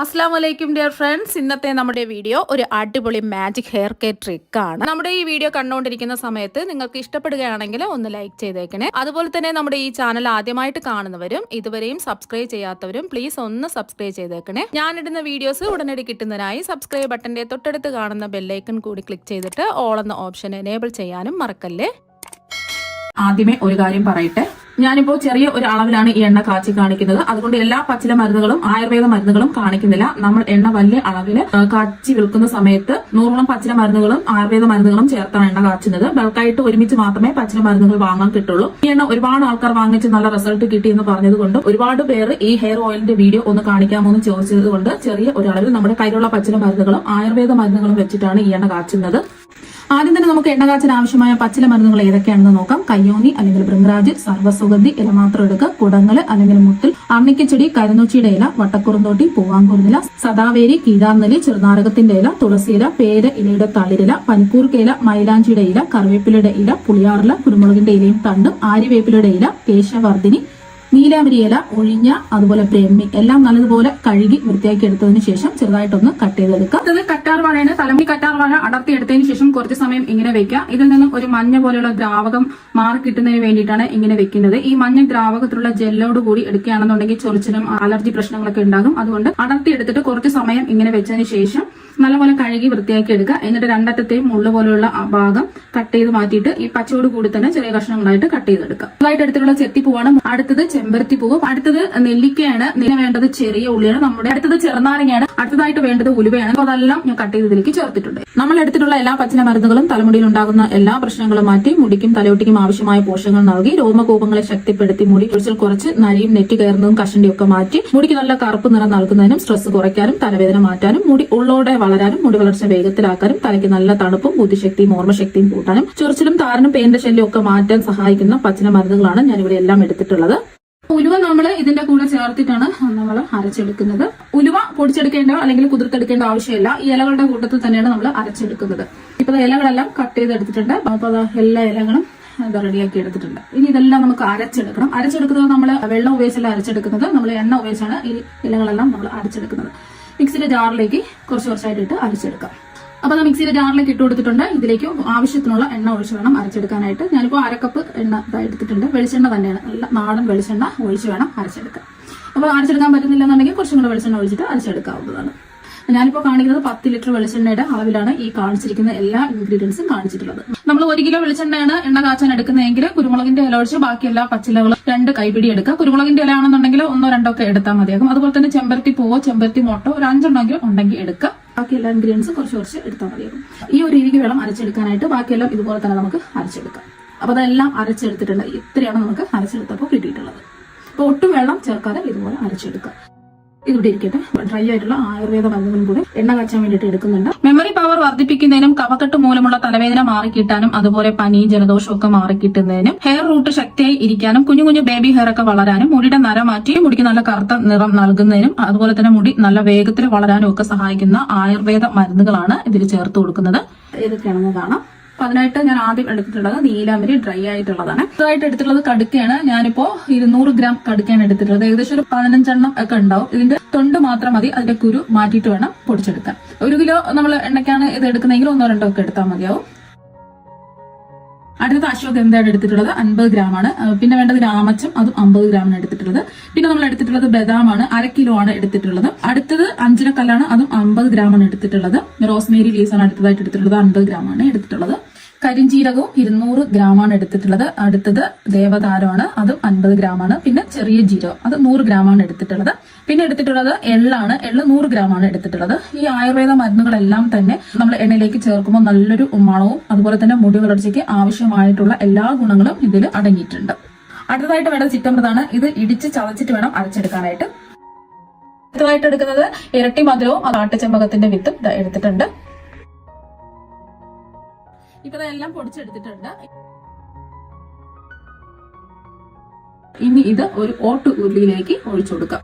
അസ്സലാമലൈക്കും dear friends. ഇന്നത്തെ നമ്മുടെ വീഡിയോ ഒരു അടിപൊളി മാജിക് ഹെയർ കെയർ ട്രിക്ക് ആണ്. നമ്മുടെ ഈ വീഡിയോ കണ്ടുകൊണ്ടിരിക്കുന്ന സമയത്ത് നിങ്ങൾക്ക് ഇഷ്ടപ്പെടുകയാണെങ്കിൽ ഒന്ന് ലൈക്ക് ചെയ്തേക്കണേ. അതുപോലെ തന്നെ നമ്മുടെ ഈ ചാനൽ ആദ്യമായിട്ട് കാണുന്നവരും ഇതുവരെയും സബ്സ്ക്രൈബ് ചെയ്യാത്തവരും പ്ലീസ് ഒന്ന് സബ്സ്ക്രൈബ് ചെയ്തേക്കണേ. ഞാനിടുന്ന വീഡിയോസ് ഉടനടി കിട്ടുന്നതിനായി സബ്സ്ക്രൈബ് ബട്ടന്റെ തൊട്ടടുത്ത് കാണുന്ന ബെല്ലൈക്കൺ കൂടി ക്ലിക്ക് ചെയ്തിട്ട് ഓൾ എന്ന ഓപ്ഷൻ എനേബിൾ ചെയ്യാനും മറക്കല്ലേ. ആദ്യമേ ഒരു കാര്യം പറയട്ടെ, ഞാനിപ്പോ ചെറിയ ഒരു അളവിലാണ് ഈ എണ്ണ കാച്ചി കാണിക്കുന്നത്. അതുകൊണ്ട് എല്ലാ പച്ചില മരുന്നുകളും ആയുർവേദ മരുന്നുകളും കാണിക്കുന്നില്ല. നമ്മൾ എണ്ണ വലിയ അളവിൽ കാച്ചി വിൽക്കുന്ന സമയത്ത് 100ഓളം പച്ചില മരുന്നുകളും ആയുർവേദ മരുന്നുകളും ചേർത്താണ് എണ്ണ കാച്ചുന്നത്. ബൾക്കായിട്ട് ഒരുമിച്ച് മാത്രമേ പച്ചില മരുന്നുകൾ വാങ്ങാൻ കിട്ടുള്ളൂ. ഈ എണ്ണ ഒരുപാട് ആൾക്കാർ വാങ്ങിച്ച് നല്ല റിസൾട്ട് കിട്ടി എന്ന് പറഞ്ഞതുകൊണ്ട് ഒരുപാട് പേര് ഈ ഹെയർ ഓയിലിന്റെ വീഡിയോ ഒന്ന് കാണിക്കാമോ എന്ന് ചോദിച്ചത് കൊണ്ട് ചെറിയ ഒരു അളവിൽ നമ്മുടെ കയ്യിലുള്ള പച്ചില മരുന്നുകളും ആയുർവേദ മരുന്നുകളും വെച്ചിട്ടാണ് ഈ എണ്ണ കാച്ചുന്നത്. ആദ്യം തന്നെ നമുക്ക് എണ്ണ കാച്ചിന് ആവശ്യമായ പച്ചില മരുന്നുകൾ ഏതൊക്കെയാണെന്ന് നോക്കാം. കയ്യോന്നി അല്ലെങ്കിൽ ഭൃംഗരാജ്, സർവ്വസുഗന്ധി ഇല മാത്രം എടുക്കുക, കുടങ്ങല് അല്ലെങ്കിൽ മുത്തിൽ, അർണിക്കച്ചെടി, കരുനൂച്ചിയുടെ ഇല, വട്ടക്കുറുന്തോട്ടി, പൂവാങ്കുറുന്നില, സദാവേരി, കീഴാർനെല്ലി, ചെറുനാരകത്തിന്റെ ഇല, തുളസിയില, പേര ഇലയുടെ തളിരില, പനിക്കൂർക്ക ഇല, മൈലാഞ്ചിയുടെ ഇല, കറിവേപ്പിലയുടെ ഇല, പുളിയാറില, കുരുമുളകിന്റെ ഇലയും തണ്ടും, ആര്യവേപ്പിലയുടെ ഇല, കേശവർദ്ധിനി, നീലാവരി ഇല, ഒഴിഞ്ഞ, അതുപോലെ ബ്രഹ്മി എല്ലാം നല്ലതുപോലെ കഴുകി വൃത്തിയാക്കി എടുത്തതിന് ശേഷം ചെറുതായിട്ടൊന്ന് കട്ട് ചെയ്തെടുക്കുക. അത് കറ്റാർ വാഴയാണ്. തലമുടി കറ്റാർ വാഴ അടർത്തി എടുത്തതിന് ശേഷം കുറച്ച് സമയം ഇങ്ങനെ വെക്കുക. ഇതിൽ നിന്നും ഒരു മഞ്ഞ പോലെയുള്ള ദ്രാവകം മാറി കിട്ടുന്നതിന് വേണ്ടിയിട്ടാണ് ഇങ്ങനെ വെക്കുന്നത്. ഈ മഞ്ഞ ദ്രാവകത്തിലുള്ള ജെല്ലോട് കൂടി എടുക്കുകയാണെന്നുണ്ടെങ്കിൽ ചൊറിച്ചിലും അലർജി പ്രശ്നങ്ങളൊക്കെ ഉണ്ടാകും. അതുകൊണ്ട് അടർത്തി എടുത്തിട്ട് കുറച്ച് സമയം ഇങ്ങനെ വെച്ചതിന് ശേഷം നല്ലപോലെ കഴുകി വൃത്തിയാക്കി എടുക്കുക. എന്നിട്ട് രണ്ടറ്റത്തെയും മുള്ള പോലെയുള്ള ഭാഗം കട്ട് ചെയ്ത് മാറ്റിയിട്ട് ഈ പച്ചയോട് കൂടി തന്നെ ചെറിയ കഷ്ണങ്ങളായിട്ട് കട്ട് ചെയ്തെടുക്കുക. ഇതായിട്ട് എടുത്തിട്ടുള്ള ചെത്തിപ്പൂവാണ്. അടുത്തത് ചെമ്പരത്തി പൂവ്, അടുത്തത് നെല്ലിക്കയാണ്. ഇതിന് വേണ്ടത് ചെറിയ ഉള്ളിയാണ്. നമ്മുടെ അടുത്തത് ചെറുനാരങ്ങയാണ്. അടുത്തതായിട്ട് വേണ്ടത് ഉലുവയാണ്. അപ്പോൾ അതെല്ലാം ഞാൻ കട്ട് ചെയ്തതിലേക്ക് ചേർത്തിട്ടുണ്ട്. നമ്മൾ എടുത്തിട്ടുള്ള എല്ലാ പച്ചില മരുന്നുകളും തലമുടിയിൽ ഉണ്ടാകുന്ന എല്ലാ പ്രശ്നങ്ങളും മാറ്റി മുടിക്കും തലയൊട്ടിക്കും ആവശ്യമായ പോഷകങ്ങൾ നൽകി രോമകൂപങ്ങളെ ശക്തിപ്പെടുത്തി മുടി ഒഴിച്ചിൽ കുറച്ച് നരയും നെറ്റി കയറുന്നതും കഷണ്ടിയും ഒക്കെ മാറ്റി മുടിക്ക് നല്ല കറുപ്പ് നിറം നൽകുന്നതിനും സ്ട്രെസ് കുറയ്ക്കാനും തലവേദന മാറ്റാനും മുടി ഉള്ളോടെ വളരാനും മുടി വളർച്ച വേഗത്തിലാക്കാനും തലയ്ക്ക് നല്ല തണുപ്പും ബുദ്ധിശക്തിയും ഓർമ്മശക്തിയും കൂട്ടാനും ചൊറിച്ചിലും താരനും പേന്റെ ശല്യം ഒക്കെ മാറ്റാൻ സഹായിക്കുന്ന പച്ചില മരുന്നുകളാണ് ഞാനിവിടെ എല്ലാം എടുത്തിട്ടുള്ളത്. ഉലുവ നമ്മൾ ഇതിന്റെ കൂടെ ചേർത്തിട്ടാണ് നമ്മൾ അരച്ചെടുക്കുന്നത്. ഉലുവ പൊടിച്ചെടുക്കേണ്ട അല്ലെങ്കിൽ കുതിർത്തെടുക്കേണ്ട ആവശ്യമില്ല. ഈ ഇലകളുടെ കൂട്ടത്തിൽ തന്നെയാണ് നമ്മൾ അരച്ചെടുക്കുന്നത്. ഇപ്പൊ ഇലകളെല്ലാം കട്ട് ചെയ്തെടുത്തിട്ടുണ്ട്. അപ്പൊ എല്ലാ ഇലകളും റെഡിയാക്കി എടുത്തിട്ടുണ്ട്. ഇനി ഇതെല്ലാം നമുക്ക് അരച്ചെടുക്കണം. അരച്ചെടുക്കുന്നത് നമ്മൾ വെള്ളം ഉപയോഗിച്ചല്ല അരച്ചെടുക്കുന്നത്, നമ്മൾ എണ്ണ ഉപയോഗിച്ചാണ് ഈ ഇലകളെല്ലാം നമ്മൾ അരച്ചെടുക്കുന്നത്. മിക്സിയുടെ ജാറിലേക്ക് കുറച്ചായിട്ട് ഇട്ട് അരച്ചെടുക്കാം. അപ്പൊ അത് മിക്സിയുടെ ജാറിലേക്ക് ഇട്ട് കൊടുത്തിട്ടുണ്ട്. ഇതിലേക്ക് ആവശ്യത്തിനുള്ള എണ്ണ ഒഴിച്ച് വേണം അരച്ചെടുക്കാനായിട്ട്. ഞാനിപ്പോൾ അരക്കപ്പ് എണ്ണ എടുത്തിട്ടുണ്ട്. വെളിച്ചെണ്ണ തന്നെയാണ്, നല്ല നാടൻ വെളിച്ചെണ്ണ ഒഴിച്ച് വേണം അരച്ചെടുക്കാൻ. അപ്പോൾ അരച്ചെടുക്കാൻ പറ്റുന്നില്ലെന്നുണ്ടെങ്കിൽ കുറച്ചും കൂടെ വെളിച്ചെണ്ണ ഒഴിച്ചിട്ട് അരച്ചെടുക്കാവുന്നതാണ്. ഞാനിപ്പോൾ കാണിക്കുന്നത് 10 ലിറ്റർ വെളിച്ചെണ്ണയുടെ അളവിലാണ് ഈ കാണിച്ചിരിക്കുന്ന എല്ലാ ഇൻഗ്രീഡിയൻസും കാണിച്ചിട്ടുള്ളത്. നമ്മൾ 1 കിലോ വെളിച്ചെണ്ണയാണ് എണ്ണ കാച്ചാൻ എടുക്കുന്നതെങ്കിൽ കുരുമുളകിന്റെ ഇല ഒഴിച്ച് ബാക്കി എല്ലാ പച്ചിലകളും 2 കൈപിടി എടുക്കുക. കുരുമുളകിന്റെ ഇല ആണെന്നുണ്ടെങ്കിൽ 1 2 ഒക്കെ എടുത്താൽ മതിയാകും. അതുപോലെ തന്നെ ചെമ്പരത്തി പൂവോ ചെമ്പരത്തി മൊട്ടോ ഒരു 5 ഉണ്ടെങ്കിൽ എടുക്കുക. ബാക്കി എല്ലാ ഇൻഗ്രീഡിയൻസും കുറച്ച് എടുത്താൽ മതിയാകും. ഈ ഒരു രീതിക്ക് വേണം അരച്ചെടുക്കാനായിട്ട്. ബാക്കിയെല്ലാം ഇതുപോലെ തന്നെ നമുക്ക് അരച്ചെടുക്കാം. അപ്പൊ അതെല്ലാം അരച്ചെടുത്തിട്ടുണ്ട്. ഇത്രയാണ് നമുക്ക് അരച്ചെടുത്തപ്പോൾ കിട്ടിയിട്ടുള്ളത്. അപ്പൊ ഒട്ടും വെള്ളം ചേർക്കാതെ ഇതുപോലെ അരച്ചെടുക്കുക. ഇതിവിടെ ഇരിക്കട്ടെ. ഡ്രൈ ആയിട്ടുള്ള ആയുർവേദ മരുന്നുകളും കൂടി എണ്ണ കാച്ചാൻ വേണ്ടിയിട്ട് എടുക്കുന്നുണ്ട്. മെമ്മറി പവർ വർദ്ധിപ്പിക്കുന്നതിനും കഫക്കെട്ട് മൂലമുള്ള തലവേദന മാറിക്കിട്ടാനും അതുപോലെ പനി ജലദോഷം ഒക്കെ മാറിക്കിട്ടുന്നതിനും ഹെയർ റൂട്ട് ശക്തിയായി ഇരിക്കാനും കുഞ്ഞു കുഞ്ഞു ബേബി ഹെയർ ഒക്കെ വളരാനും മുടിയുടെ നര മാറ്റി മുടിക്ക് നല്ല കറുത്ത നിറം നൽകുന്നതിനും അതുപോലെ തന്നെ മുടി നല്ല വേഗത്തിൽ വളരാനും ഒക്കെ സഹായിക്കുന്ന ആയുർവേദ മരുന്നുകളാണ് ഇതിൽ ചേർത്ത് കൊടുക്കുന്നത്. ഏതൊക്കെയാണെന്ന് കാണാം. അപ്പൊ അതിനായിട്ട് ഞാൻ ആദ്യം എടുത്തിട്ടുള്ളത് നീലാമ്പരി ഡ്രൈ ആയിട്ടുള്ളതാണ്. ഇതായിട്ട് എടുത്തിട്ടുള്ളത് കടുക്കയാണ്. ഞാനിപ്പോ 200 ഗ്രാം കടുക്കയാണ് എടുത്തിട്ടുള്ളത്. ഏകദേശം ഒരു 15 ഒക്കെ ഉണ്ടാവും. ഇതിന്റെ തൊണ്ട് മാത്രം മതി. അതിന്റെ കുരു മാറ്റിയിട്ട് വേണം പൊടിച്ചെടുക്കാൻ. 1 കിലോ നമ്മൾ എണ്ണയ്ക്കാണ് ഇത് എടുക്കുന്നതെങ്കിൽ 1 2 ഒക്കെ എടുത്താൽ മതിയാവും. അടുത്തത് അശ്വഗന്ധയാണ് എടുത്തിട്ടുള്ളത്. 50 ഗ്രാമാണ്. പിന്നെ വേണ്ടത് രാമച്ചം, അതും 50 ഗ്രാമാണ് എടുത്തിട്ടുള്ളത്. പിന്നെ നമ്മൾ എടുത്തിട്ടുള്ളത് ബദാമാണ്, 1/2 കിലോ ആണ് എടുത്തിട്ടുള്ളത്. അടുത്തത് അഞ്ചിനക്കല്ലാണ്, അതും 50 ഗ്രാമാണ് എടുത്തിട്ടുള്ളത്. റോസ്മേരി ലീവ്സ് ആണ് അടുത്തതായിട്ട് എടുത്തിട്ടുള്ളത്, 50 ഗ്രാമാണ് എടുത്തിട്ടുള്ളത്. കരിഞ്ചീരകവും 200 ഗ്രാമാണ് എടുത്തിട്ടുള്ളത്. അടുത്തത് ദേവതാരമാണ്, അതും 50 ഗ്രാമാണ്. പിന്നെ ചെറിയ ജീരകം, അത് 100 ഗ്രാമാണ് എടുത്തിട്ടുള്ളത്. പിന്നെ എടുത്തിട്ടുള്ളത് എള്ളാണ്. എള്ള് 100 ഗ്രാമാണ് എടുത്തിട്ടുള്ളത്. ഈ ആയുർവേദ മരുന്നുകളെല്ലാം തന്നെ നമ്മൾ എണ്ണയിലേക്ക് ചേർക്കുമ്പോൾ നല്ലൊരു മണവും അതുപോലെ തന്നെ മുടി വളർച്ചയ്ക്ക് ആവശ്യമായിട്ടുള്ള എല്ലാ ഗുണങ്ങളും ഇതിൽ അടങ്ങിയിട്ടുണ്ട്. അടുത്തതായിട്ട് വേണ്ടത് ചിറ്റമൃതാണ്. ഇത് ഇടിച്ച് ചതച്ചിട്ട് വേണം അരച്ചെടുക്കാനായിട്ട്. അടുത്തതായിട്ട് എടുക്കുന്നത് ഇരട്ടി മധുരവും ആട്ടുചെമ്പകത്തിന്റെ വിത്തും എടുത്തിട്ടുണ്ട്. ഇപ്പൊ എല്ലാം പൊടിച്ചെടുത്തിട്ടുണ്ട്. ഇനി ഇത് ഒരു ഓട്ട് ഉരുളിയിലേക്ക് ഒഴിച്ചു കൊടുക്കാം.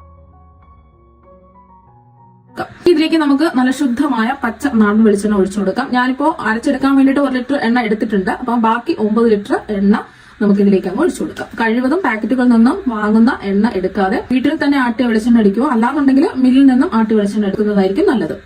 ഇതിലേക്ക് നമുക്ക് നല്ല ശുദ്ധമായ പച്ച നാടൻ വെളിച്ചെണ്ണ ഒഴിച്ചു കൊടുക്കാം. ഞാനിപ്പോ അരച്ചെടുക്കാൻ വേണ്ടിയിട്ട് 1 ലിറ്റർ എണ്ണ എടുത്തിട്ടുണ്ട്. അപ്പൊ ബാക്കി 9 ലിറ്റർ എണ്ണ നമുക്ക് ഇതിലേക്ക് അങ്ങ് ഒഴിച്ചു കൊടുക്കാം. കഴിവതും പാക്കറ്റുകളിൽ നിന്നും വാങ്ങുന്ന എണ്ണ എടുക്കാതെ വീട്ടിൽ തന്നെ ആട്ടിയ വെളിച്ചെണ്ണ എടുക്കുക, അല്ലാന്നുണ്ടെങ്കിൽ മില്ലിൽ നിന്നും ആട്ടിയ വെളിച്ചെണ്ണ എടുക്കുന്നതായിരിക്കും നല്ലത്.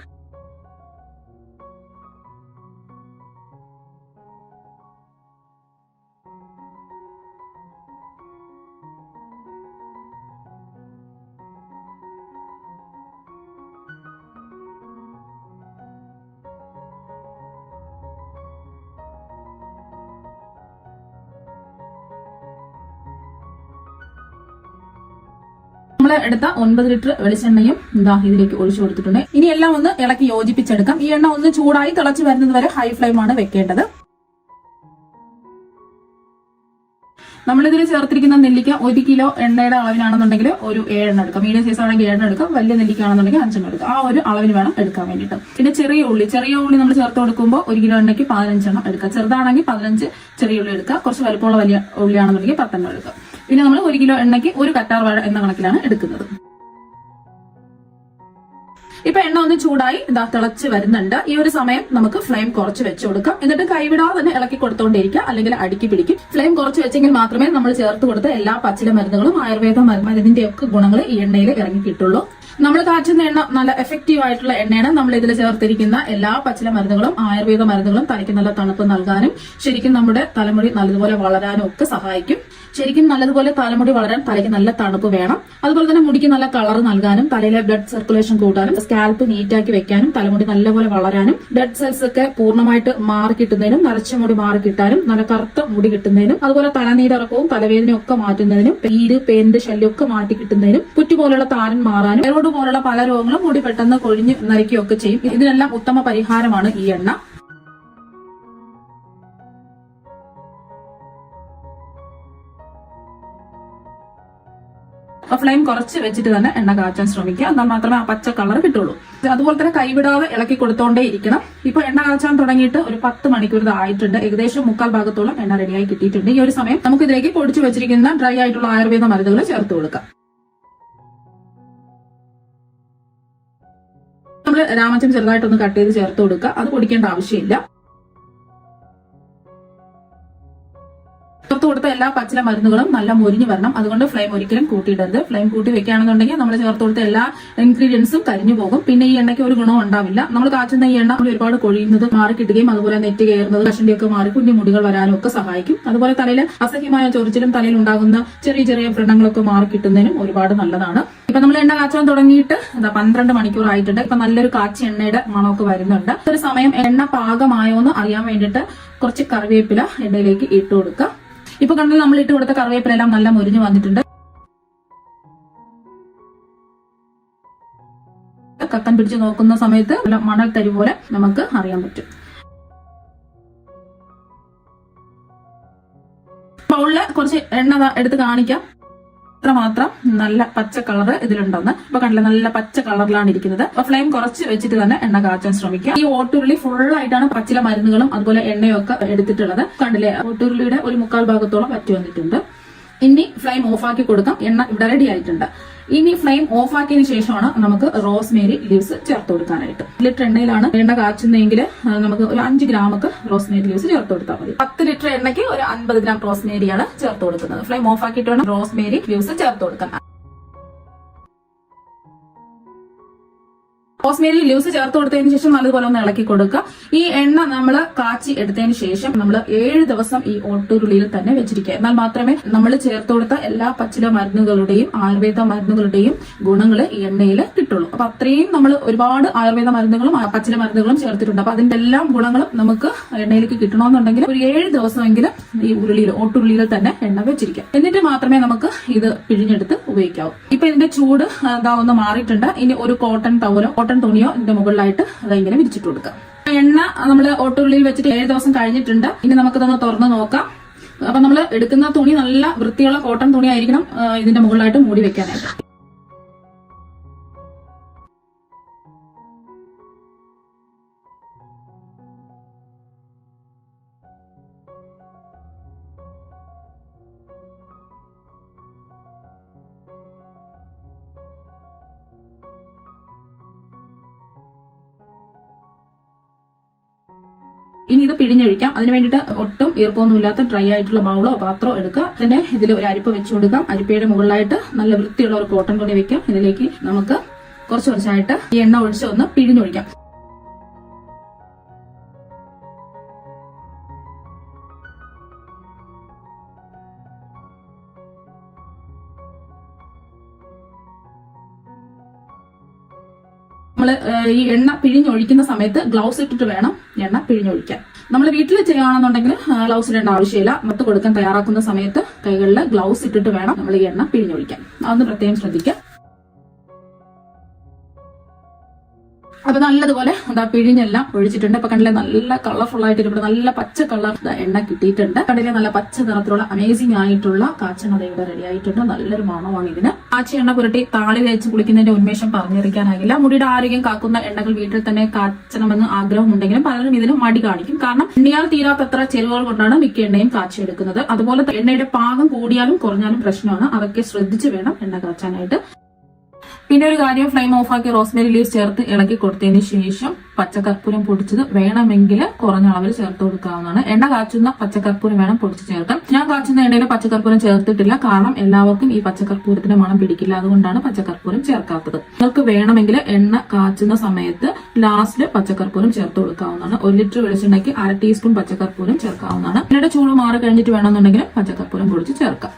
നമ്മൾ എടുത്ത 9 ലിറ്റർ വെളിച്ചെണ്ണയും ഇതിലേക്ക് ഒഴിച്ചു കൊടുത്തിട്ടുണ്ട്. ഇനി എല്ലാം ഒന്ന് ഇളക്കി യോജിപ്പിച്ചെടുക്കാം. ഈ എണ്ണ ഒന്ന് ചൂടായി തിളച്ച് വരുന്നത് വരെ ഹൈ ഫ്ലെയിമാണ് വെക്കേണ്ടത്. നമ്മളിതിൽ ചേർത്തിരിക്കുന്ന നെല്ലിക്ക 1 കിലോ എണ്ണയുടെ അളവിനാണെന്നുണ്ടെങ്കിൽ ഒരു 7 എണ്ണം എടുക്കാം. മീഡിയം സൈസ് ആണെങ്കിൽ 7 എണ്ണം എടുക്കാം. വലിയ നെല്ലിക്ക ആണെന്നുണ്ടെങ്കിൽ 5 എണ്ണം എടുക്കാം. ആ ഒരു അളവിന് വേണം എടുക്കാൻ വേണ്ടിയിട്ട്. പിന്നെ ചെറിയ ഉള്ളി നമ്മൾ ചേർത്ത് കൊടുക്കുമ്പോൾ 1 കിലോ എണ്ണയ്ക്ക് 15 എണ്ണം എടുക്കാം. ചെറുതാണെങ്കിൽ 15 ചെറിയ ഉള്ളി എടുക്കുക. കുറച്ച് വലുപ്പമുള്ള വലിയ ഉള്ളിയാണെന്നുണ്ടെങ്കിൽ 10 എണ്ണം എടുക്കാം. പിന്നെ നമ്മൾ 1 കിലോ എണ്ണയ്ക്ക് ഒരു കറ്റാർ വാഴ എന്ന കണക്കിലാണ് എടുക്കുന്നത്. ഇപ്പൊ എണ്ണ ഒന്ന് ചൂടായി തിളച്ച് വരുന്നുണ്ട്. ഈ ഒരു സമയം നമുക്ക് ഫ്ലെയിം കുറച്ച് വെച്ച് കൊടുക്കാം. എന്നിട്ട് കൈവിടാതെ തന്നെ ഇളക്കി കൊടുത്തോണ്ടിരിക്കുക, അല്ലെങ്കിൽ അടുക്കി പിടിക്കും. ഫ്ലെയിം കുറച്ച് വെച്ചെങ്കിൽ മാത്രമേ നമ്മൾ ചേർത്ത് കൊടുത്ത എല്ലാ പച്ചില മരുന്നുകളും ആയുർവേദ മരുന്നിന്റെ ഒക്കെ ഗുണങ്ങൾ ഈ എണ്ണയിൽ ഇറങ്ങി കിട്ടുള്ളൂ. നമ്മൾ കാച്ചുന്ന എണ്ണ നല്ല എഫക്റ്റീവ് ആയിട്ടുള്ള എണ്ണയാണ്. നമ്മൾ ഇതിൽ ചേർത്തിരിക്കുന്ന എല്ലാ പച്ചില മരുന്നുകളും ആയുർവേദ മരുന്നുകളും തലയ്ക്ക് നല്ല തണുപ്പ് നൽകാനും ശരിക്കും നമ്മുടെ തലമുടി നല്ലതുപോലെ വളരാനും ഒക്കെ സഹായിക്കും. ശരിക്കും നല്ലതുപോലെ തലമുടി വളരാൻ തലയ്ക്ക് നല്ല തണുപ്പ് വേണം. അതുപോലെ തന്നെ മുടിക്ക് നല്ല കളർ നൽകാനും തലയിലെ ബ്ലഡ് സർക്കുലേഷൻ കൂട്ടാനും സ്കാൽപ്പ് നീറ്റാക്കി വെക്കാനും തലമുടി നല്ലപോലെ വളരാനും ഡെഡ് സെൽസ് ഒക്കെ പൂർണ്ണമായിട്ട് മാറി കിട്ടുന്നതിനും നരച്ച മുടി മാറി കിട്ടാനും നല്ല കറുത്ത മുടി കിട്ടുന്നതിനും അതുപോലെ തലനീരിറക്കവും തലവേദനയും ഒക്കെ മാറ്റുന്നതിനും ഈര് പേന്റ് ശല്യം ഒക്കെ മാറ്റി കിട്ടുന്നതിനും കുറ്റുപോലുള്ള താരൻ മാറാനും എറോഡ് പോലുള്ള പല രോഗങ്ങളും മുടി പെട്ടെന്ന് കൊഴിഞ്ഞ് നരയ്ക്കുകയൊക്കെ ചെയ്യും. ഇതിനെല്ലാം ഉത്തമ പരിഹാരമാണ് ഈ എണ്ണ. ഫ്ലെയിം കുറച്ച് വെച്ചിട്ട് തന്നെ എണ്ണ കാച്ചാൻ ശ്രമിക്കുക. എന്നാൽ മാത്രമേ ആ പച്ച കളർ കിട്ടുള്ളൂ. അതുപോലെ തന്നെ കൈവിടാതെ ഇളക്കി കൊടുത്തോണ്ടേ ഇരിക്കണം. ഇപ്പൊ എണ്ണ കാച്ചാൻ തുടങ്ങിയിട്ട് ഒരു 10 മണിക്കൂർ ആയിട്ടുണ്ട്. ഏകദേശം 3/4 ഭാഗത്തോളം എണ്ണ റെഡിയായി കിട്ടിയിട്ടുണ്ട്. ഈ ഒരു സമയം നമുക്ക് ഇതിലേക്ക് പൊടിച്ചു വെച്ചിരിക്കുന്ന ഡ്രൈ ആയിട്ടുള്ള ആയുർവേദ മരുന്നുകൾ ചേർത്ത് കൊടുക്കാം. നമ്മൾ രാമച്ചം ചെറുതായിട്ടൊന്ന് കട്ട് ചെയ്ത് ചേർത്ത് കൊടുക്കുക. അത് പൊടിക്കേണ്ട ആവശ്യമില്ല. ചേർത്ത് കൊടുത്ത എല്ലാ പച്ചില മരുന്നുകളും നല്ല മൊരിഞ്ഞു വരണം. അതുകൊണ്ട് ഫ്ലെയിം ഒരിക്കലും കൂട്ടിയിടരുത്. ഫ്ലെയിം കൂട്ടി വെക്കുകയാണെന്നുണ്ടെങ്കിൽ നമ്മൾ ചേർത്ത് കൊടുത്ത എല്ലാ ഇൻഗ്രീഡിയൻസും കരിഞ്ഞു പോകും. പിന്നെ ഈ എണ്ണയ്ക്ക് ഒരു ഗുണവും ഉണ്ടാവില്ല. നമ്മൾ കാച്ചുന്ന ഈ എണ്ണ ഒരുപാട് കൊഴിയുന്നത് മാറി കിട്ടുകയും അതുപോലെ നെറ്റ് കയറുന്നത് കഷണ്ടിയൊക്കെ മാറി കുഞ്ഞു മുടികൾ വരാനും ഒക്കെ സഹായിക്കും. അതുപോലെ തലയിൽ അസഹ്യമായ ചൊറിച്ചിലും തലയിൽ ഉണ്ടാകുന്ന ചെറിയ ചെറിയ വ്രണങ്ങളൊക്കെ മാറി കിട്ടുന്നതിനും ഒരുപാട് നല്ലതാണ്. ഇപ്പൊ നമ്മൾ എണ്ണ കാച്ചാൻ തുടങ്ങിയിട്ട് 12 മണിക്കൂർ ആയിട്ടുണ്ട്. ഇപ്പൊ നല്ലൊരു കാച്ചി എണ്ണയുടെ മണമൊക്കെ വരുന്നുണ്ട്. ഒരു സമയം എണ്ണ പാകമായോ എന്ന് അറിയാൻ വേണ്ടിയിട്ട് കുറച്ച് കറിവേപ്പില എണ്ണയിലേക്ക് ഇട്ട് കൊടുക്കുക. ഇപ്പൊ കണ്ടാൽ നമ്മൾ ഇട്ട് കൊടുത്ത കറിവേപ്പില എല്ലാം നല്ല മുരിഞ്ഞു വന്നിട്ടുണ്ട്. കക്കൻ പിടിച്ച് നോക്കുന്ന സമയത്ത് മണൽ തരി പോലെ നമുക്ക് അറിയാൻ പറ്റും. ബൗളില് കുറച്ച് എണ്ണ എടുത്ത് കാണിക്കാം. മാത്രം നല്ല പച്ച കളർ ഇതിലുണ്ടെന്ന്. ഇപ്പൊ കണ്ടില്ല, നല്ല പച്ച കളറിലാണ് ഇരിക്കുന്നത്. അപ്പൊ ഫ്ലെയിം കുറച്ച് വെച്ചിട്ട് തന്നെ എണ്ണ കാച്ചാൻ ശ്രമിക്കുക. ഈ ഓട്ടുരുളി ഫുൾ ആയിട്ടാണ് പച്ചില മരുന്നുകളും അതുപോലെ എണ്ണയും ഒക്കെ എടുത്തിട്ടുള്ളത്. കണ്ടില്ലേ, ഓട്ടുരുളിയുടെ ഒരു 3/4 ഭാഗത്തോളം വറ്റി വന്നിട്ടുണ്ട്. ഇനി ഫ്ലെയിം ഓഫാക്കി കൊടുക്കാം. എണ്ണ ഇവിടെ റെഡി ആയിട്ടുണ്ട്. ഇനി ഫ്ലെയിം ഓഫാക്കിയതിനു ശേഷമാണ് നമുക്ക് റോസ്മേരി ലീവ്സ് ചേർത്ത് കൊടുക്കാനായിട്ട്. ലിറ്റർ എണ്ണയിലാണ് എണ്ണ കാച്ചുന്നതെങ്കിൽ നമുക്ക് ഒരു 5 ഗ്രാമൊക്കെ റോസ്മേരി ലീവ്സ് ചേർത്ത് കൊടുത്താൽ മതി. 10 ലിറ്റർ എണ്ണയ്ക്ക് ഒരു 50 ഗ്രാം റോസ്മേരിയാണ് ചേർത്ത് കൊടുക്കുന്നത്. ഫ്ലെയിം ഓഫാക്കിയിട്ട് വേണം റോസ്മേരി ലീവ്സ് ചേർത്ത് കൊടുക്കാൻ. റോസ്മേരി ലീവ്സ് ചേർത്ത് കൊടുത്തതിന് ശേഷം നല്ലതുപോലെ ഒന്ന് ഇളക്കി കൊടുക്കുക. ഈ എണ്ണ നമ്മൾ കാച്ചി എടുത്തതിന് ശേഷം നമ്മൾ 7 ദിവസം ഈ ഓട്ടുരുളിയിൽ തന്നെ വെച്ചിരിക്കുക. എന്നാൽ മാത്രമേ നമ്മൾ ചേർത്ത് കൊടുത്ത എല്ലാ പച്ചില മരുന്നുകളുടെയും ആയുർവേദ മരുന്നുകളുടെയും ഗുണങ്ങൾ ഈ എണ്ണയിൽ കിട്ടുള്ളൂ. അപ്പൊ അത്രയും നമ്മൾ ഒരുപാട് ആയുർവേദ മരുന്നുകളും പച്ചില മരുന്നുകളും ചേർത്തിട്ടുണ്ട്. അപ്പൊ അതിന്റെ എല്ലാ ഗുണങ്ങളും നമുക്ക് എണ്ണയിലേക്ക് കിട്ടണമെന്നുണ്ടെങ്കിൽ ഒരു 7 ദിവസമെങ്കിലും ഈ ഓട്ടുരുളിയിൽ തന്നെ എണ്ണ വെച്ചിരിക്കാം. എന്നിട്ട് മാത്രമേ നമുക്ക് ഇത് പിഴിഞ്ഞെടുത്ത് ഉപയോഗിക്കാവൂ. ഇപ്പൊ ഇതിന്റെ ചൂട് ഒന്ന് മാറിയിട്ടുണ്ട്. ഇനി ഒരു കോട്ടൺ തുണിയോ ഇതിന്റെ മുകളിലായിട്ട് ഇങ്ങനെ വിരിച്ചിട്ട് കൊടുക്കാം. എണ്ണ നമ്മൾ ഓട്ടുരുളിയിൽ വെച്ചിട്ട് 7 ദിവസം കഴിഞ്ഞിട്ടുണ്ട്. ഇനി നമുക്കിതൊന്ന് തുറന്ന് നോക്കാം. അപ്പൊ നമ്മൾ എടുക്കുന്ന തുണി നല്ല വൃത്തിയുള്ള കോട്ടൺ തുണി ആയിരിക്കണം ഇതിന്റെ മുകളിലായിട്ട് മൂടി വെക്കാനായിട്ട്. ഇനി ഇത് പിഴിഞ്ഞൊഴിക്കാം. അതിന് വേണ്ടിയിട്ട് ഒട്ടും ഈർപ്പമൊന്നും ഇല്ലാത്ത ഡ്രൈ ആയിട്ടുള്ള ബൗളോ പാത്രമോ എടുക്കുക. അതിന്റെ ഇതിൽ ഒരു അരിപ്പ വെച്ച് കൊടുക്കാം. അരിപ്പയുടെ മുകളിലായിട്ട് നല്ല വൃത്തിയുള്ള ഒരു കോട്ടൺ തുണി വെക്കാം. ഇതിലേക്ക് നമുക്ക് കുറച്ചായിട്ട് ഈ എണ്ണ ഒഴിച്ച് ഒന്ന് പിഴിഞ്ഞൊഴിക്കാം. നമ്മൾ ഈ എണ്ണ പിഴിഞ്ഞൊഴിക്കുന്ന സമയത്ത് ഗ്ലൗസ് ഇട്ടിട്ട് വേണം എണ്ണ പിഴിഞ്ഞൊഴിക്കാൻ. നമ്മൾ വീട്ടിൽ ചെയ്യുകയാണെന്നുണ്ടെങ്കിൽ ഗ്ലൗസ് ഇടേണ്ട ആവശ്യമില്ല. മത്ത് കൊടുക്കാൻ തയ്യാറാക്കുന്ന സമയത്ത് കൈകളിൽ ഗ്ലൗസ് ഇട്ടിട്ട് വേണം നമ്മൾ ഈ എണ്ണ പിഴിഞ്ഞൊഴിക്കാൻ. അതൊന്ന് പ്രത്യേകം ശ്രദ്ധിക്കാം. അപ്പൊ നല്ലതുപോലെ എന്താ പിഴിഞ്ഞെല്ലാം ഒഴിച്ചിട്ടുണ്ട്. അപ്പൊ കണ്ടില്ലേ നല്ല കളർഫുൾ ആയിട്ട് ഇവിടെ നല്ല പച്ച കളർ എണ്ണ കിട്ടിയിട്ടുണ്ട്. കണ്ടില്ലേ നല്ല പച്ച നിറത്തിലുള്ള അമേസിംഗ് ആയിട്ടുള്ള കാച്ചെണ്ണ ഇവിടെ റെഡി ആയിട്ടുണ്ട്. നല്ലൊരു മണമാണ് ഇതിന്. കാച്ചി എണ്ണ പുരട്ടി താളി തേച്ച് കുളിക്കുന്നതിന്റെ ഉന്മേഷം പറഞ്ഞറിയിക്കാനാകില്ല. മുടിയുടെ ആരോഗ്യം കാക്കുന്ന എണ്ണകൾ വീട്ടിൽ തന്നെ കാച്ചണമെന്ന് ആഗ്രഹമുണ്ടെങ്കിലും പലരും ഇതിന് മടി കാണിക്കും. കാരണം എണ്ണയാൽ തീരാത്തത്ര ചേരുവകൾ കൊണ്ടാണ് മിക്ക എണ്ണയും കാച്ചിയെടുക്കുന്നത്. അതുപോലെ എണ്ണയുടെ പാകം കൂടിയാലും കുറഞ്ഞാലും പ്രശ്നമാണ്. അതൊക്കെ ശ്രദ്ധിച്ച് വേണം എണ്ണ കാച്ചാനായിട്ട്. പിന്നെ ഒരു കാര്യം, ഫ്ലെയിം ഓഫാക്കി റോസ്മേരി ലീവ്സ് ചേർത്ത് ഇളക്കി കൊടുത്തതിന് ശേഷം പച്ചക്കർപ്പൂരം പൊടിച്ചത് വേണമെങ്കിൽ കുറഞ്ഞ അളവിൽ ചേർത്ത് കൊടുക്കാവുന്നതാണ്. എണ്ണ കാച്ചുന്ന പച്ചക്കർപ്പൂരം വേണം പൊടിച്ച് ചേർക്കാൻ. ഞാൻ കാച്ചുന്ന എണ്ണയിൽ പച്ചക്കർപ്പൂരം ചേർത്തിട്ടില്ല. കാരണം എല്ലാവർക്കും ഈ പച്ചക്കർപ്പൂരത്തിന്റെ മണം പിടിക്കില്ല. അതുകൊണ്ടാണ് പച്ചക്കർപ്പൂരം ചേർക്കാത്തത്. നിങ്ങൾക്ക് വേണമെങ്കിൽ എണ്ണ കാച്ചുന്ന സമയത്ത് ലാസ്റ്റ് പച്ചക്കർപ്പൂരം ചേർത്ത് കൊടുക്കാവുന്നതാണ്. 1 ലിറ്റർ വെളിച്ചെണ്ണയ്ക്ക് 1/2 ടീസ്പൂൺ പച്ചക്കർപ്പൂരം ചേർക്കാവുന്നതാണ്. എണ്ണയുടെ ചൂട് മാറി കഴിഞ്ഞിട്ട് വേണമെന്നുണ്ടെങ്കിൽ പച്ചക്കർപ്പൂരം പൊടിച്ച് ചേർക്കാം.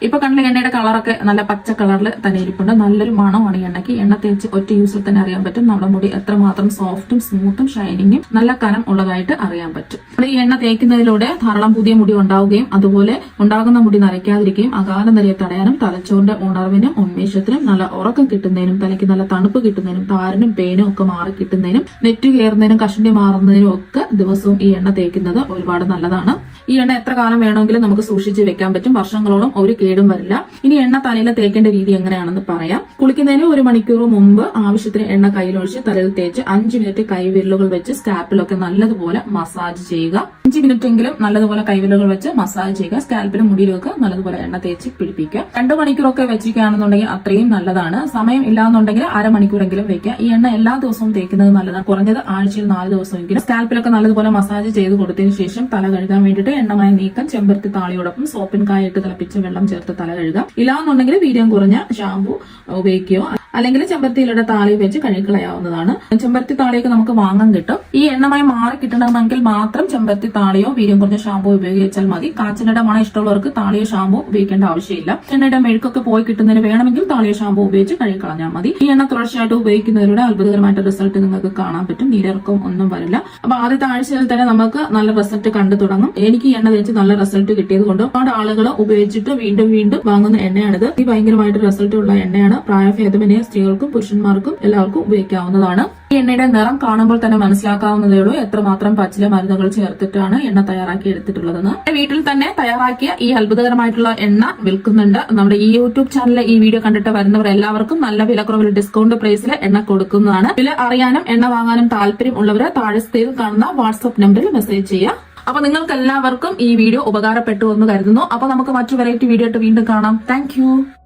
ഇപ്പൊ കണ്ടില്ല എണ്ണയുടെ കളറൊക്കെ നല്ല പച്ച കളറിൽ തന്നെ ഇരിപ്പുണ്ട്. നല്ലൊരു മണമാണ് ഈ എണ്ണയ്ക്ക്. എണ്ണ തേച്ച് ഒറ്റ യൂസിൽ തന്നെ അറിയാൻ പറ്റും നമ്മുടെ മുടി എത്രമാത്രം സോഫ്റ്റും സ്മൂത്തും ഷൈനിങ്ങും നല്ല കനം ഉള്ളതായിട്ട് അറിയാൻ പറ്റും. ഈ എണ്ണ തേക്കുന്നതിലൂടെ ധാരാളം പുതിയ മുടി ഉണ്ടാവുകയും അതുപോലെ ഉണ്ടാകുന്ന മുടി നരയ്ക്കാതിരിക്കുകയും അകാല നരയെ തടയാനും തലച്ചോറിന്റെ ഉണർവിനും ഉന്മേഷത്തിനും നല്ല ഉറക്കം കിട്ടുന്നതിനും തലയ്ക്ക് നല്ല തണുപ്പ് കിട്ടുന്നതിനും താരനും പേനും ഒക്കെ മാറി കിട്ടുന്നതിനും നെറ്റ് കയറുന്നതിനും കഷണ്ടി മാറുന്നതിനും ഒക്കെ ദിവസവും ഈ എണ്ണ തേക്കുന്നത് ഒരുപാട് നല്ലതാണ്. ഈ എണ്ണ എത്ര കാലം വേണമെങ്കിലും നമുക്ക് സൂക്ഷിച്ച് വെക്കാൻ പറ്റും. വർഷങ്ങളോളം ഒരു കേടും വരില്ല. ഇനി എണ്ണ തലയിൽ തേക്കേണ്ട രീതി എങ്ങനെയാണെന്ന് പറയാം. കുളിക്കുന്നതിന് 1 മണിക്കൂർ മുമ്പ് ആവശ്യത്തിന് എണ്ണ കയ്യിലൊഴിച്ച് തലയിൽ തേച്ച് 5 മിനിറ്റ് കൈവിരലുകൾ വെച്ച് സ്കാൽപ്പിലൊക്കെ നല്ലതുപോലെ മസാജ് ചെയ്യുക. 5 മിനിറ്റെങ്കിലും നല്ലതുപോലെ കൈവിരലുകൾ വെച്ച് മസാജ് ചെയ്യുക. സ്കാൽപ്പിലും മുടിയിലൊക്കെ നല്ലതുപോലെ എണ്ണ തേച്ച് പിടിപ്പിക്കുക. 2 മണിക്കൂറൊക്കെ വെച്ചിരിക്കുകയാണെന്നുണ്ടെങ്കിൽ അത്രയും നല്ലതാണ്. സമയം ഇല്ലാന്നുണ്ടെങ്കിൽ 1/2 മണിക്കൂറെങ്കിലും വെക്കുക. ഈ എണ്ണ എല്ലാ ദിവസവും തേക്കുന്നത് നല്ലതാണ്. കുറഞ്ഞത് ആഴ്ചയിൽ 4 ദിവസമെങ്കിലും സ്കാൽപ്പിലൊക്കെ നല്ലതുപോലെ മസാജ് ചെയ്ത് കൊടുത്തതിന് ശേഷം തല കഴുകാൻ വേണ്ടിയിട്ട് എണ്ണമയം നീക്കം ചെമ്പരത്തി താളിയോടൊപ്പം സോപ്പിൻ കായിട്ട് തിളപ്പിച്ച വെള്ളം ചേർത്ത് തല കഴുകാം. ഇല്ലാന്നുണ്ടെങ്കിൽ വീര്യം കുറഞ്ഞ ഷാമ്പു ഉപയോഗിക്കുകയോ അല്ലെങ്കിൽ ചെമ്പരത്തിയിലൂടെ താളി വെച്ച് കഴുകിക്കളയാവുന്നതാണ്. ചെമ്പരത്തി താളിയൊക്കെ നമുക്ക് വാങ്ങാൻ കിട്ടും. ഈ എണ്ണമയം മാറി കിട്ടണമെങ്കിൽ മാത്രം ചെമ്പരത്തി താളിയോ വീര്യം കുറഞ്ഞ ഷാമ്പു ഉപയോഗിച്ചാൽ മതി. കാച്ചിനയുടെ മണം ഇഷ്ടമുള്ളവർക്ക് താളിയോ ഷാമ്പു ഉപയോഗിക്കേണ്ട ആവശ്യമില്ല. എണ്ണയുടെ മെഴുക്കൊക്കെ പോയി കിട്ടുന്നതിന് വേണമെങ്കിൽ താളിയോ ഷാമ്പു ഉപയോഗിച്ച് കഴുകിക്കളഞ്ഞാൽ മതി. ഈ എണ്ണ തുടർച്ചയായിട്ട് ഉപയോഗിക്കുന്നതിലൂടെ അത്ഭുതകരമായിട്ട് റിസൾട്ട് നിങ്ങൾക്ക് കാണാൻ പറ്റും. നീരിറക്കം ഒന്നും വരില്ല. അപ്പൊ ആദ്യത്തെ ആഴ്ചയിൽ തന്നെ നമുക്ക് നല്ല റിസൾട്ട് കണ്ടു തുടങ്ങും. എനിക്ക് ഈ എണ്ണ തേച്ച് നല്ല റിസൾട്ട് കിട്ടിയത് കൊണ്ട് ഒരുപാട് ആളുകൾ ഉപയോഗിച്ചിട്ട് വീണ്ടും വാങ്ങുന്ന എണ്ണയാണിത്. ഈ ഭയങ്കരമായിട്ട് റിസൾട്ട് ഉള്ള എണ്ണയാണ്. പ്രായഭേദമന്യേ സ്ത്രീകൾക്കും പുരുഷന്മാർക്കും എല്ലാവർക്കും ഉപയോഗിക്കാവുന്നതാണ്. ഈ എണ്ണയുടെ നിറം കാണുമ്പോൾ തന്നെ മനസ്സിലാക്കാവുന്നതേ ഉള്ളൂ എത്രമാത്രം പച്ചില മരുന്നുകൾ ചേർത്തിട്ടാണ് എണ്ണ തയ്യാറാക്കി എടുത്തിട്ടുള്ളതെന്ന്. വീട്ടിൽ തന്നെ തയ്യാറാക്കിയ ഈ അത്ഭുതകരമായിട്ടുള്ള എണ്ണ വിൽക്കുന്നുണ്ട്. നമ്മുടെ ഈ യൂട്യൂബ് ചാനലിലെ ഈ വീഡിയോ കണ്ടിട്ട് വരുന്നവർ എല്ലാവർക്കും നല്ല വിലക്കുറവിൽ ഡിസ്കൗണ്ട് പ്രൈസിൽ എണ്ണ കൊടുക്കുന്നതാണ്. വില അറിയാനും എണ്ണ വാങ്ങാനും താല്പര്യം ഉള്ളവർ താഴെ സ്ക്രീനിൽ കാണുന്ന വാട്സ്ആപ്പ് നമ്പറിൽ മെസ്സേജ് ചെയ്യുക. അപ്പൊ നിങ്ങൾക്ക് എല്ലാവർക്കും ഈ വീഡിയോ ഉപകാരപ്പെട്ടു എന്ന് കരുതുന്നു. അപ്പൊ നമുക്ക് മറ്റു വെറൈറ്റി വീഡിയോ ആയിട്ട് വീണ്ടും കാണാം. താങ്ക്